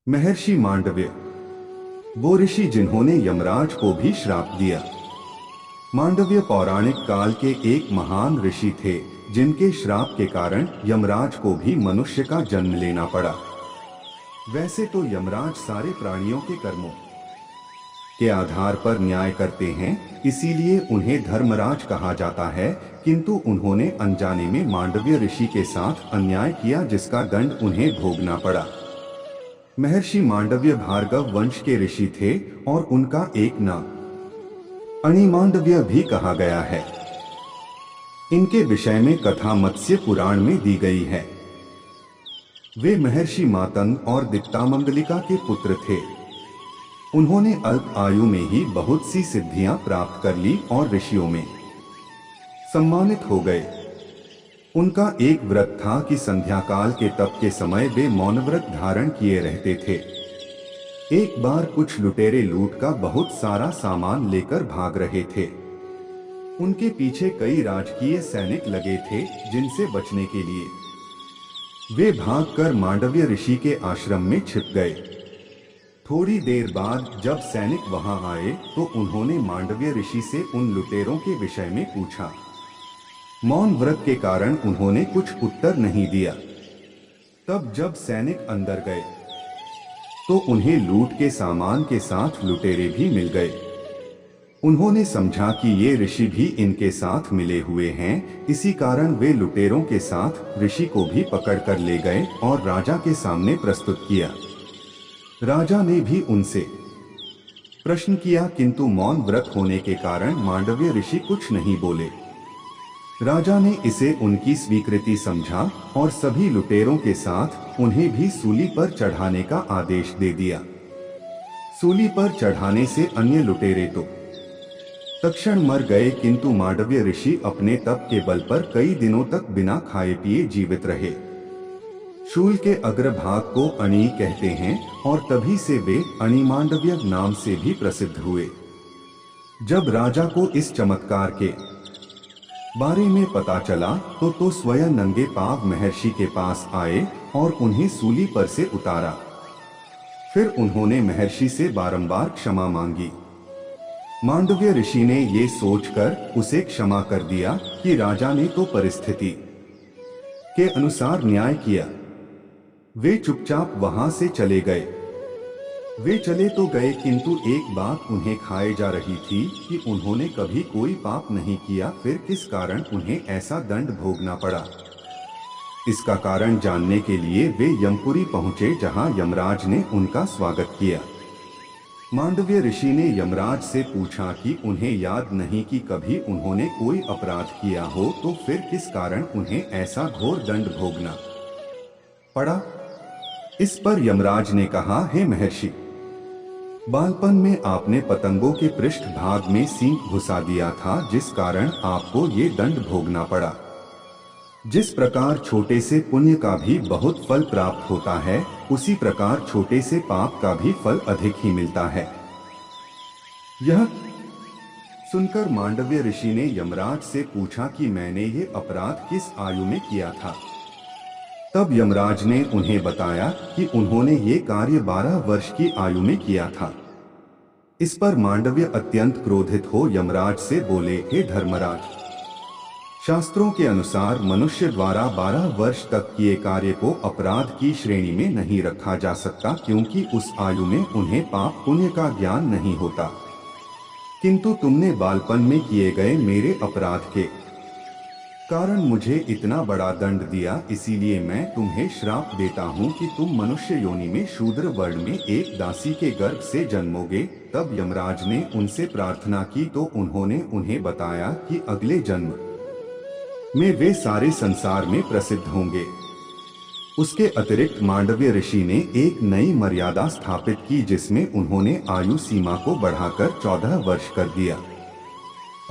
महर्षि मांडव्य, वो ऋषि जिन्होंने यमराज को भी श्राप दिया। मांडव्य पौराणिक काल के एक महान ऋषि थे जिनके श्राप के कारण यमराज को भी मनुष्य का जन्म लेना पड़ा। वैसे तो यमराज सारे प्राणियों के कर्मों के आधार पर न्याय करते हैं, इसीलिए उन्हें धर्मराज कहा जाता है, किंतु उन्होंने अनजाने में मांडव्य ऋषि के साथ अन्याय किया जिसका दंड उन्हें भोगना पड़ा। महर्षि मांडव्य भार्गव वंश के ऋषि थे और उनका एक नाम अणिमांडव्य भी कहा गया है। इनके विषय में कथा मत्स्य पुराण में दी गई है। वे महर्षि मातंग और दिक्तामंगलिका के पुत्र थे। उन्होंने अल्प आयु में ही बहुत सी सिद्धियां प्राप्त कर ली और ऋषियों में सम्मानित हो गए। उनका एक व्रत था कि संध्या काल के तप के समय वे मौन व्रत धारण किए रहते थे। एक बार कुछ लुटेरे लूट का बहुत सारा सामान लेकर भाग रहे थे। उनके पीछे कई राजकीय सैनिक लगे थे, जिनसे बचने के लिए वे भागकर मांडव्य ऋषि के आश्रम में छिप गए। थोड़ी देर बाद जब सैनिक वहां आए तो उन्होंने मांडव्य ऋषि से उन लुटेरों के विषय में पूछा। मौन व्रत के कारण उन्होंने कुछ उत्तर नहीं दिया। तब जब सैनिक अंदर गए तो उन्हें लूट के सामान के साथ लुटेरे भी मिल गए। उन्होंने समझा कि ये ऋषि भी इनके साथ मिले हुए हैं, इसी कारण वे लुटेरों के साथ ऋषि को भी पकड़कर ले गए और राजा के सामने प्रस्तुत किया। राजा ने भी उनसे प्रश्न किया, किंतु मौन व्रत होने के कारण मांडव्य ऋषि कुछ नहीं बोले। राजा ने इसे उनकी स्वीकृति समझा और सभी लुटेरों के साथ उन्हें भी सूली पर चढ़ाने का आदेश दे दिया। सूली पर चढ़ाने से अन्य लुटेरे तो तत्क्षण मर गए, किंतु मांडव्य ऋषि अपने तप के बल पर कई दिनों तक बिना खाए पिए जीवित रहे। शूल के अग्रभाग को अणि कहते हैं और तभी से वे अणिमांडव्य नाम से भी प्रसिद्ध हुए। जब राजा को इस चमत्कार के बारे में पता चला तो स्वयं नंगे पांव महर्षि के पास आए और उन्हें सूली पर से उतारा। फिर उन्होंने महर्षि से बारंबार क्षमा मांगी। मांडव्य ऋषि ने ये सोचकर उसे क्षमा कर दिया कि राजा ने तो परिस्थिति के अनुसार न्याय किया। वे चुपचाप वहां से चले गए। वे चले तो गए, किंतु एक बात उन्हें खाए जा रही थी कि उन्होंने कभी कोई पाप नहीं किया, फिर किस कारण उन्हें ऐसा दंड भोगना पड़ा। इसका कारण जानने के लिए वे यमपुरी पहुंचे, जहां यमराज ने उनका स्वागत किया। मांडव्य ऋषि ने यमराज से पूछा कि उन्हें याद नहीं कि कभी उन्होंने कोई अपराध किया हो, तो फिर किस कारण उन्हें ऐसा घोर दंड भोगना पड़ा। इस पर यमराज ने कहा, हे महर्षि, बालपन में आपने पतंगों के पृष्ठ भाग में सींग घुसा दिया था, जिस कारण आपको ये दंड भोगना पड़ा। जिस प्रकार छोटे से पुण्य का भी बहुत फल प्राप्त होता है, उसी प्रकार छोटे से पाप का भी फल अधिक ही मिलता है। यह सुनकर मांडव्य ऋषि ने यमराज से पूछा कि मैंने ये अपराध किस आयु में किया था। तब यमराज ने उन्हें बताया कि उन्होंने ये कार्य 12 वर्ष की आयु में किया था। इस पर मांडव्य अत्यंत क्रोधित हो यमराज से बोले, हे धर्मराज, शास्त्रों के अनुसार मनुष्य द्वारा 12 वर्ष तक किए कार्य को अपराध की श्रेणी में नहीं रखा जा सकता, क्योंकि उस आयु में उन्हें पाप पुण्य का ज्ञान नहीं होता। किंतु तुमने बालपन में किए गए मेरे अपराध के कारण मुझे इतना बड़ा दंड दिया, इसीलिए मैं तुम्हें श्राप देता हूँ कि तुम मनुष्य योनि में शूद्र वर्ण में एक दासी के गर्भ से जन्मोगे। तब यमराज ने उनसे प्रार्थना की तो उन्होंने उन्हें बताया कि अगले जन्म में वे सारे संसार में प्रसिद्ध होंगे। उसके अतिरिक्त मांडव्य ऋषि ने एक नई मर्यादा स्थापित की, जिसमें उन्होंने आयु सीमा को बढ़ाकर 14 वर्ष कर दिया।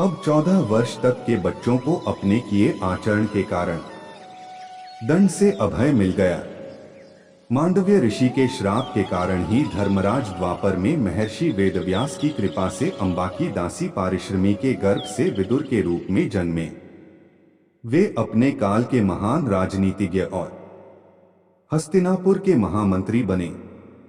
अब 14 वर्ष तक के बच्चों को अपने किए आचरण के कारण दंड से अभय मिल गया। मांडव्य ऋषि के श्राप के कारण ही धर्मराज द्वापर में महर्षि वेदव्यास की कृपा से अम्बा की दासी पारिश्रमी के गर्भ से विदुर के रूप में जन्मे। वे अपने काल के महान राजनीतिज्ञ और हस्तिनापुर के महामंत्री बने।